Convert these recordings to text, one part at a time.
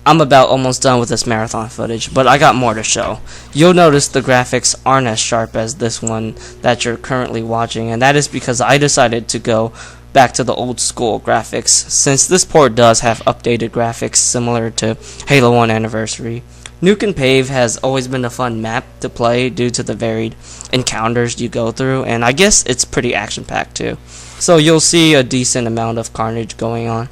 I'm about almost done with this marathon footage, but I got more to show. You'll notice the graphics aren't as sharp as this one that you're currently watching, and that is because I decided to go back to the old school graphics, since this port does have updated graphics similar to Halo 1 Anniversary. Nuke and Pave has always been a fun map to play due to the varied encounters you go through, and I guess it's pretty action-packed too. So you'll see a decent amount of carnage going on.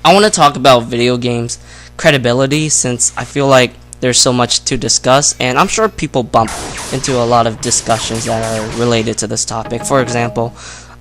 I want to talk about video games credibility, since I feel like there's so much to discuss, and I'm sure people bump into a lot of discussions that are related to this topic. For example,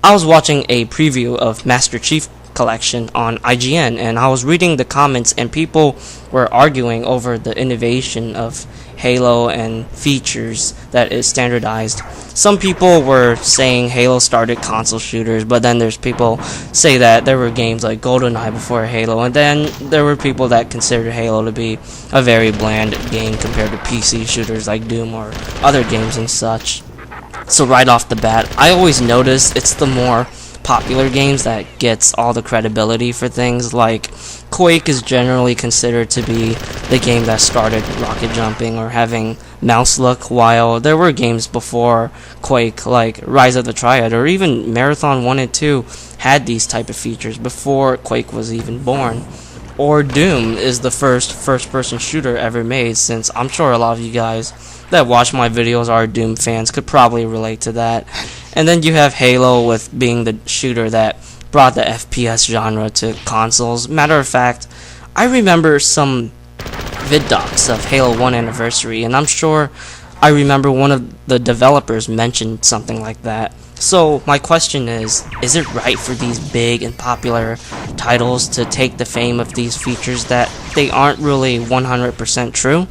I was watching a preview of Master Chief Collection on IGN, and I was reading the comments, and people were arguing over the innovation of Halo and features that is standardized. Some people were saying Halo started console shooters, but then there's people say that there were games like GoldenEye before Halo, and then there were people that considered Halo to be a very bland game compared to PC shooters like Doom or other games and such. So right off the bat, I always notice it's the more popular games that gets all the credibility for things. Like Quake is generally considered to be the game that started rocket jumping or having mouse look, while there were games before Quake like Rise of the Triad or even Marathon 1 and 2 had these type of features before Quake was even born. Or Doom is the first-person shooter ever made, since I'm sure a lot of you guys that watch my videos are Doom fans could probably relate to that. And then you have Halo with being the shooter that brought the FPS genre to consoles. Matter of fact, I remember some vid docs of Halo 1 Anniversary, and I'm sure I remember one of the developers mentioned something like that. So my question is it right for these big and popular titles to take the fame of these features that they aren't really 100% true?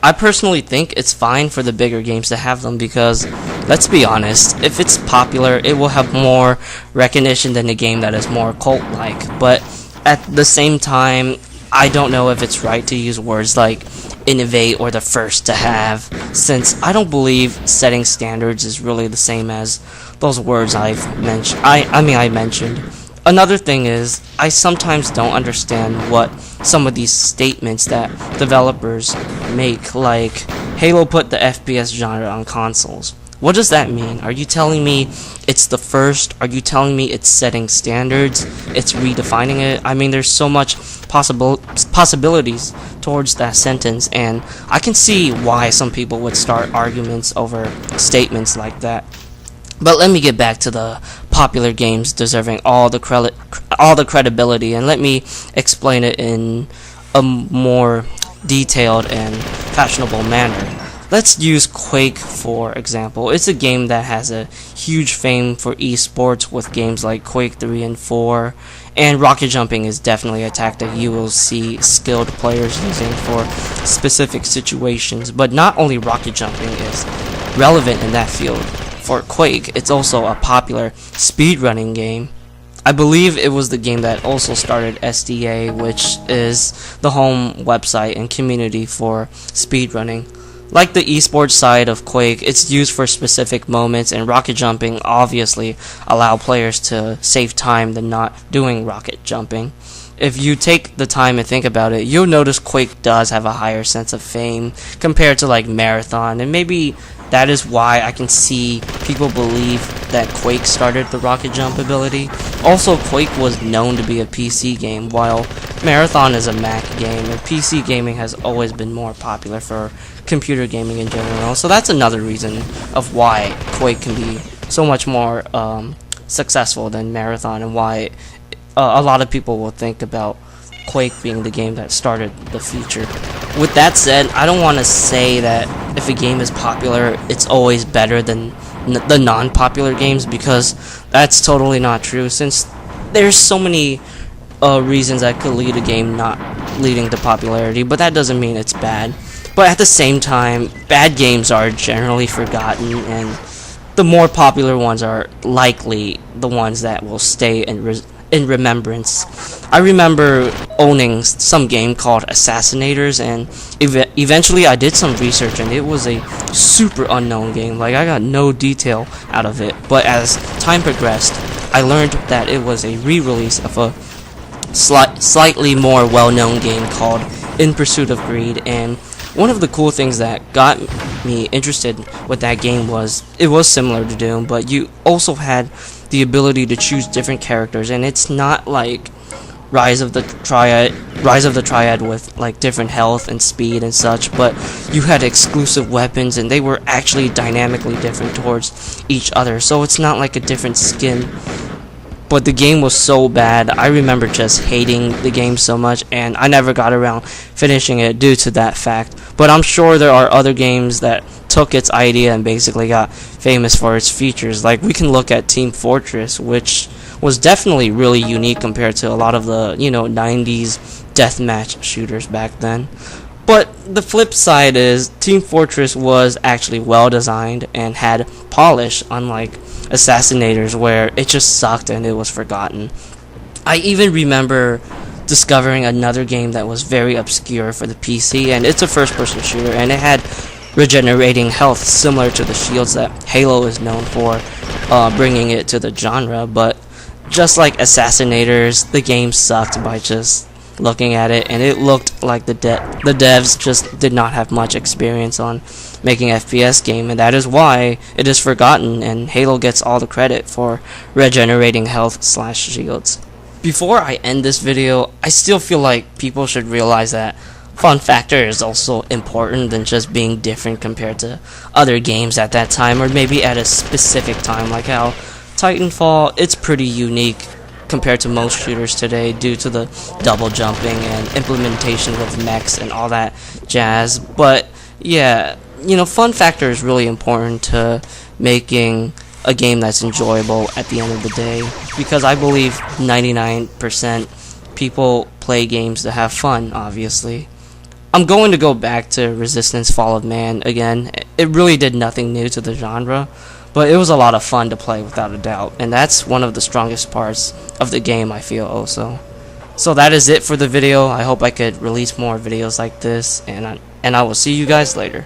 I personally think it's fine for the bigger games to have them because, let's be honest, if it's popular, it will have more recognition than a game that is more cult-like. But at the same time, I don't know if it's right to use words like innovate or the first to have, since I don't believe setting standards is really the same as those words I've mentioned. I mentioned. Another thing is, I sometimes don't understand what some of these statements that developers make, like Halo put the FPS genre on consoles. What does that mean? Are you telling me it's the first? Are you telling me it's setting standards? It's redefining it? I mean, there's so much possibilities towards that sentence, and I can see why some people would start arguments over statements like that. But let me get back to the popular games deserving all the credibility, and let me explain it in a more detailed and fashionable manner. Let's use Quake for example. It's a game that has a huge fame for esports with games like Quake 3 and 4, and rocket jumping is definitely a tactic you will see skilled players using for specific situations. But not only rocket jumping is relevant in that field. For Quake, it's also a popular speedrunning game. I believe it was the game that also started SDA, which is the home website and community for speedrunning. Like the esports side of Quake, it's used for specific moments, and rocket jumping obviously allow players to save time than not doing rocket jumping. If you take the time and think about it, you'll notice Quake does have a higher sense of fame compared to like Marathon, and maybe that is why I can see people believe that Quake started the rocket jump ability. Also, Quake was known to be a PC game, while Marathon is a Mac game, and PC gaming has always been more popular for computer gaming in general. So that's another reason of why Quake can be so much more successful than Marathon, and why a lot of people will think about Quake being the game that started the feature. With that said, I don't want to say that if a game is popular, it's always better than the non-popular games, because that's totally not true, since there's so many reasons that could lead a game not leading to popularity, but that doesn't mean it's bad. But at the same time, bad games are generally forgotten, and the more popular ones are likely the ones that will stay in remembrance. I remember owning some game called Assassinators, and eventually I did some research, and it was a super unknown game. Like, I got no detail out of it, but as time progressed, I learned that it was a re-release of a slightly more well-known game called In Pursuit of Greed. And one of the cool things that got me interested with that game was it was similar to Doom, but you also had the ability to choose different characters, and it's not like Rise of the Triad with like different health and speed and such, but you had exclusive weapons and they were actually dynamically different towards each other, so it's not like a different skin. But the game was so bad, I remember just hating the game so much, and I never got around finishing it due to that fact. But I'm sure there are other games that took its idea and basically got famous for its features. Like, we can look at Team Fortress, which was definitely really unique compared to a lot of the, 90s deathmatch shooters back then. But the flip side is Team Fortress was actually well designed and had polish, unlike Assassinators, where it just sucked and it was forgotten. I even remember discovering another game that was very obscure for the PC, and it's a first-person shooter, and it had regenerating health similar to the shields that Halo is known for, bringing it to the genre. But just like Assassinators, the game sucked by just looking at it, and it looked like the devs just did not have much experience on making FPS game, and that is why it is forgotten, and Halo gets all the credit for regenerating health / shields. Before I end this video, I still feel like people should realize that fun factor is also important than just being different compared to other games at that time, or maybe at a specific time, like how Titanfall, it's pretty unique compared to most shooters today due to the double jumping and implementation with mechs and all that jazz. But yeah, fun factor is really important to making a game that's enjoyable at the end of the day, because I believe 99% people play games to have fun, obviously. I'm going to go back to Resistance Fall of Man again. It really did nothing new to the genre, but it was a lot of fun to play without a doubt, and that's one of the strongest parts of the game, I feel also. So that is it for the video. I hope I could release more videos like this, and I will see you guys later.